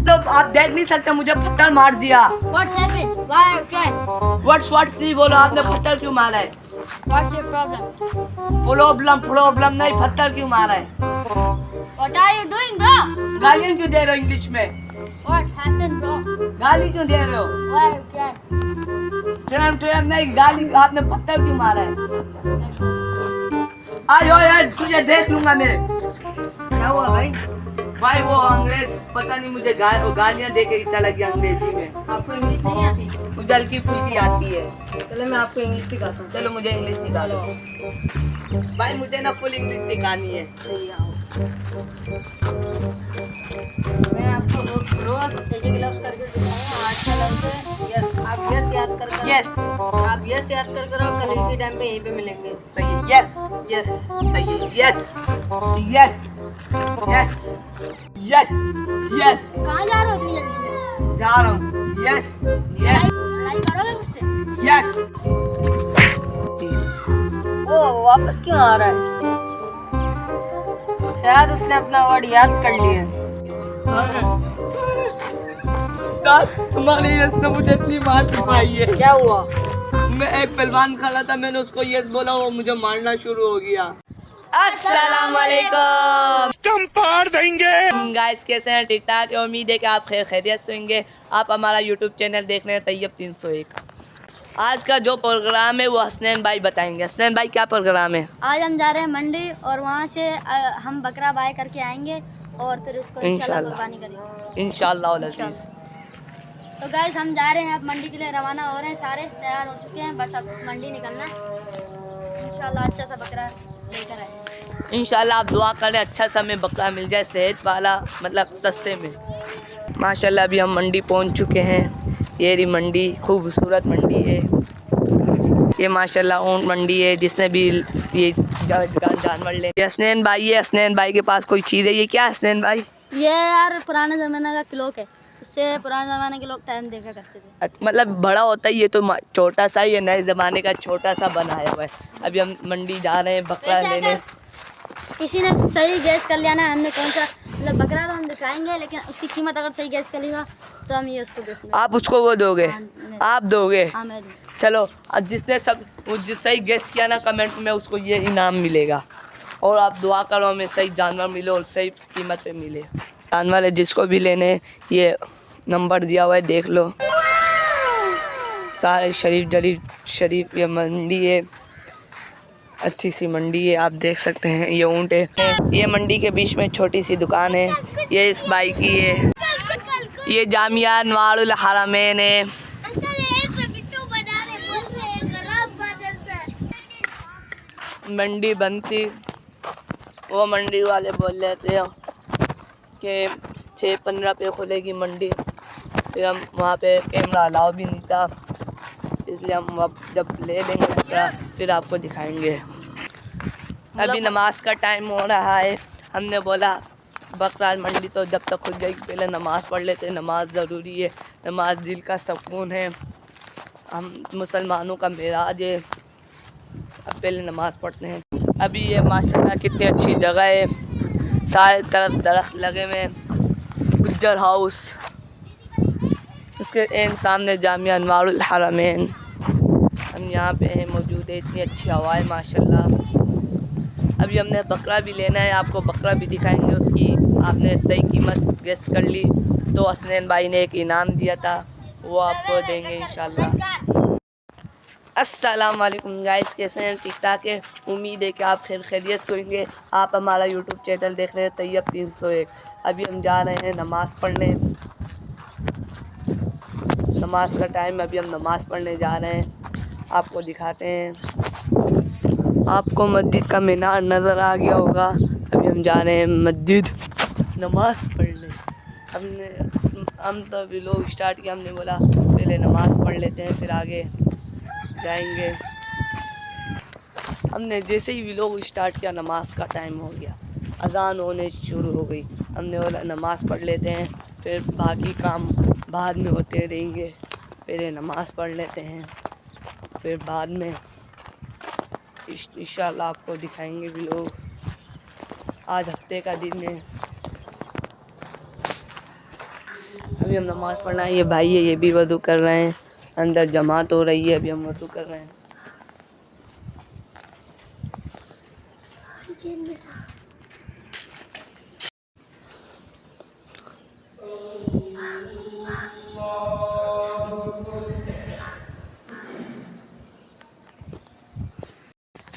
तो आप देख नहीं सकते, मुझे पत्थर मार दिया। What's happened? Why are you crying? What's नहीं बोलो, आपने पत्थर क्यों मारा है? What's your problem? प्रॉब्लम नहीं, पत्थर क्यों मारा है? What are you doing, bro? गालियाँ क्यों दे रहे हो इंग्लिश में? What happened, bro? गाली क्यों दे रहे हो? Why are you crying? Train नहीं, गाली, आपने पत्थर क्यों मारा है? आज यार तुझे देख लूंगा मैं। क्या हुआ भाई? भाई वो अंग्रेज पता नहीं मुझे गालियाँ दे के चला गया अंग्रेजी में। आपको इंग्लिश नहीं आती? मुझे हल्की फुल्की आती है। चलो मैं आपको इंग्लिश सिखाता हूँ। चलो मुझे इंग्लिश सिखा दो भाई, मुझे ना फुल इंग्लिश सिखानी है। सही आओ। मैं आपको रोज एक गिलास करके दिखाऊंगा। आज का लफ्ज़ है यस। आप यस याद कर कर यस आप यस याद कर करो, कल इसी टाइम पे यहीं पे मिलेंगे। सही है, यस यस सही है, yes yes yes yes yes कहाँ जा रहे हो इतनी जल्दी से? जा रहा हूँ। यस यस लड़ाई करोगे मुझसे? यस। ओ वापस क्यों आ रहा है? शायद उसने अपना वर्ड याद कर लिया। उस्ताद, तुम्हारी यस ने मुझे इतनी मार चुकाई है। क्या हुआ? मैं एक पहलवान खड़ा था, मैंने उसको यस बोला, वो मुझे मारना शुरू हो गया। अस्सलाम वालेकुम, तुम पार देंगे। गाइस कैसे हैं? ठीक ठाक है, उम्मीद है कि आप खैरियत से होंगे। आप हमारा यूट्यूब चैनल देख रहे हैं तैयब 301। आज का जो प्रोग्राम है वो हसनैन भाई बताएंगे। हसनैन भाई क्या प्रोग्राम है? आज हम जा रहे हैं मंडी और वहाँ से हम बकरा बाय करके आएंगे और फिर उसको इंशाल्लाह कुर्बानी करेंगे इंशाल्लाह अज़ीज़। तो गाइस हम जा रहे हैं, अब मंडी के लिए रवाना हो रहे हैं, सारे तैयार हो चुके हैं, बस अब मंडी निकलना है। इंशाल्लाह अच्छा सा बकरा लेकर आए। इंशाल्लाह आप दुआ करें अच्छा सा हमें बकरा मिल जाए, सेहत वाला, मतलब सस्ते में। माशाल्लाह अभी हम मंडी पहुंच चुके हैं। ये रही मंडी, खूबसूरत मंडी है ये माशाल्लाह। ऊँट मंडी है, जिसने भी ये जानवर ले। हसनैन भाई है, हसनैन भाई के पास कोई चीज़ है। ये क्या हसनैन भाई? ये यार पुराने ज़माने का क्लॉक है, इससे पुराने ज़माने के लोग टाइम देखा करते थे। मतलब बड़ा होता है, ये तो छोटा सा ही है, नए ज़माने का छोटा सा बनाया हुआ है। अभी हम मंडी जा रहे हैं बकरा लेने। किसी ने सही गैस कर लिया ना हमने कौन सा मतलब बकरा, तो हम दिखाएंगे, लेकिन उसकी कीमत अगर सही गैस कर लेगा तो हम ये उसको देखेंगे। आप उसको वो दोगे? आप दोगे? हाँ मैं दूँ। चलो, अब जिसने जिस सही गेस किया ना कमेंट में, उसको ये इनाम मिलेगा। और आप दुआ करो हमें सही जानवर मिले और सही कीमत पे मिले। जानवर है जिसको भी लेने, ये नंबर दिया हुआ है, देख लो। सारे शरीफ ये मंडी है, अच्छी सी मंडी है, आप देख सकते हैं। ये ऊँट है, ये मंडी के बीच में छोटी सी दुकान है, ये इस बाई की है। ये जामिया अनवारुल हरमैन है। मंडी बंद थी, वो मंडी वाले बोल रहे थे कि 6-15 पे खुलेगी मंडी। फिर हम वहाँ पे कैमरा अलाउ भी नहीं था, इसलिए हम अब जब ले लेंगे बकरा फिर आपको दिखाएंगे। अभी नमाज का टाइम हो रहा है, हमने बोला बकरा मंडी तो जब तक खुल जाएगी पहले नमाज़ पढ़ लेते हैं। नमाज ज़रूरी है, नमाज दिल का सुकून है, हम मुसलमानों का मेराज है। अब पहले नमाज़ पढ़ते हैं। अभी ये माशाल्लाह कितनी अच्छी जगह है, सारे तरफ दरख्त लगे हुए हैं। गुज्जर हाउस, उसके एन सामने जामिया अनवारुल हरमैन। हम यहाँ पे हैं मौजूद है, इतनी अच्छी हवा है माशाल्लाह। अभी हमने बकरा भी लेना है, आपको बकरा भी दिखाएंगे। उसकी आपने सही कीमत गेस कर ली तो हसनैन भाई ने एक इनाम दिया था, वो आपको देंगे इंशाल्लाह। अस्सलाम वालेकुम गाइस, कैसे हैं? ठीक ठाक है, उम्मीद है कि आप खैरियत से होंगे। आप हमारा यूट्यूब चैनल देख रहे हैं तैयब 301। अभी हम जा रहे हैं नमाज़ पढ़ने, नमाज का टाइम, अभी हम नमाज़ पढ़ने जा रहे हैं। आपको दिखाते हैं, आपको मस्जिद का मीनार नज़र आ गया होगा। अभी हम जा रहे हैं मस्जिद नमाज़ पढ़ने। हम तो अभी लोग स्टार्ट किया, हमने बोला पहले नमाज़ पढ़ लेते हैं फिर आगे जाएंगे। हमने जैसे ही व्लॉग स्टार्ट किया नमाज का टाइम हो गया, अज़ान होने शुरू हो गई। हमने बोला नमाज़ पढ़ लेते हैं, फिर बाकी काम बाद में होते रहेंगे। पहले नमाज़ पढ़ लेते हैं, फिर बाद में इंशाल्लाह आपको दिखाएंगे व्लॉग। आज हफ्ते का दिन है। अभी हम नमाज़ पढ़ना है, ये भाई है ये भी वज़ू कर रहे हैं, अंदर जमात हो रही है, अभी हम वज़ू कर रहे हैं।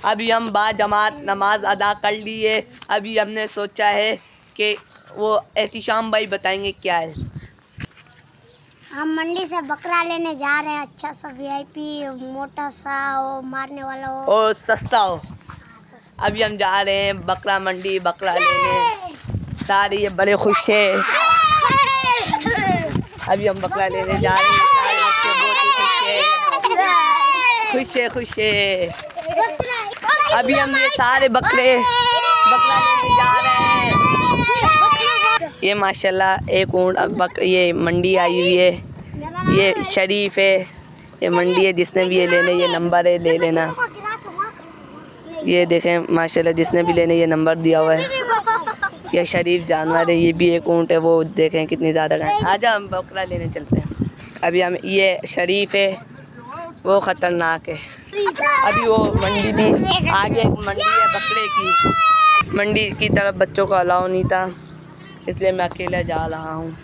अभी हम बाजमात नमाज अदा कर लिए। अभी हमने सोचा है कि वो एहतिशाम भाई बताएंगे क्या है। हम मंडी से बकरा लेने जा रहे हैं, अच्छा सा वीआईपी मोटा सा हो, मारने वाला हो और सस्ता हो। अभी हम जा रहे हैं बकरा मंडी बकरा लेने, सारे ये बड़े खुश है। अभी हम बकरा लेने जा रहे हैं, सारे बच्चे बहुत ही खुश है। अभी हम ये सारे बकरा लेने जा रहे हैं। ये माशाल्लाह एक ऊँट ये मंडी आई हुई है, ये शरीफ है, ये मंडी है। जिसने भी ये लेने ये नंबर है ले लेना। ये देखें माशाल्लाह जिसने भी लेने ये नंबर दिया हुआ है। ये शरीफ जानवर है, ये भी एक ऊँट है, वो देखें कितनी ज़्यादा है। आजा हम बकरा लेने चलते हैं। अभी हम ये शरीफ है वो ख़तरनाक है। अभी वो मंडी भी आगे एक मंडी है बकरे की, मंडी की तरफ बच्चों को अलाउ नहीं था, इसलिए मैं अकेला जा रहा हूँ।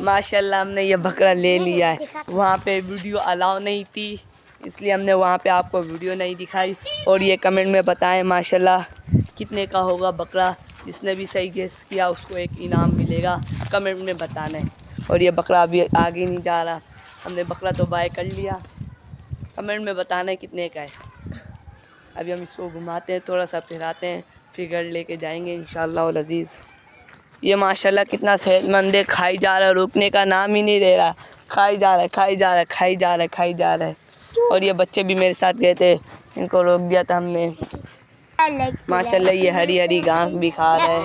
माशाल्लाह हमने ये बकरा ले लिया है। वहाँ पे वीडियो अलाउ नहीं थी, इसलिए हमने वहाँ पे आपको वीडियो नहीं दिखाई। और ये कमेंट में बताएं माशाल्लाह कितने का होगा बकरा। जिसने भी सही गेस किया उसको एक इनाम मिलेगा, कमेंट में बताना है। और ये बकरा अभी आगे नहीं जा रहा, हमने बकरा तो बाय कर लिया, कमेंट में बताना है कितने का है। अभी हम इसको घुमाते हैं, थोड़ा सा फिराते हैं, फिर घर लेके जाएंगे इंशाअल्लाह अल अज़ीज़। ये माशाल्लाह कितना सेहतमंद है, खाई जा रहा है, रुकने का नाम ही नहीं ले रहा, खाई जा रहा है। और ये बच्चे भी मेरे साथ गए थे, इनको रोक दिया था हमने। माशाल्लाह ये हरी हरी घास भी खा रहा है,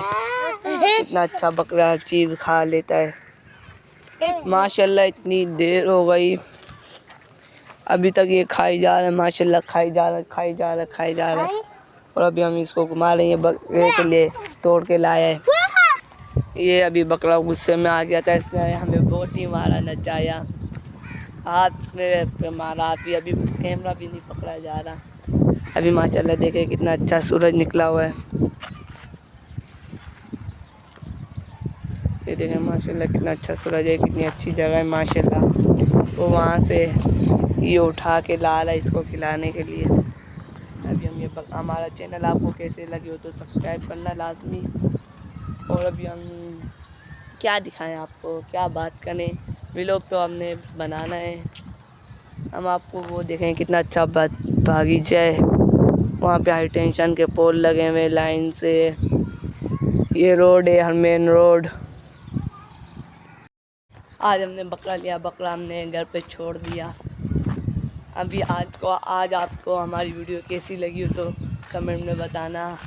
इतना अच्छा बकरा हर चीज़ खा लेता है। माशाल्लाह इतनी देर हो गई अभी तक ये खाई जा रहा है, माशाल्लाह खाई जा रहा है। और अभी हम इसको घुमा रहे हैं, बकरे के लिए तोड़ के लाया है। ये अभी बकरा गुस्से में आ गया था, इसने हमें बहुत ही मारा, नचाया, हाथ में पे मारा। अभी कैमरा भी नहीं पकड़ा जा रहा। अभी माशाल्लाह देखे कितना अच्छा सूरज निकला हुआ है। ये देखें माशाल्लाह कितना अच्छा सूरज है, कितनी अच्छी जगह है माशाल्लाह। वो वहाँ से ये उठा के ला रहा है इसको खिलाने के लिए। अभी हम ये हमारा चैनल आपको कैसे लगे हो तो सब्सक्राइब करना लाजमी। और अभी हम क्या दिखाएं आपको, क्या बात करें, व्लॉग तो हमने बनाना है। हम आपको वो देखें कितना अच्छा बागीचा है, वहाँ पे हाई टेंशन के पोल लगे हुए लाइन से। ये रोड है, हर मेन रोड। आज हमने बकरा लिया, बकरा हमने घर पे छोड़ दिया। अभी आज आपको हमारी वीडियो कैसी लगी हो तो कमेंट में बताना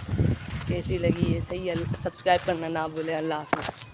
कैसी लगी है। सही है, सब्सक्राइब करना ना भूलें। अल्लाह हाफ़िज़।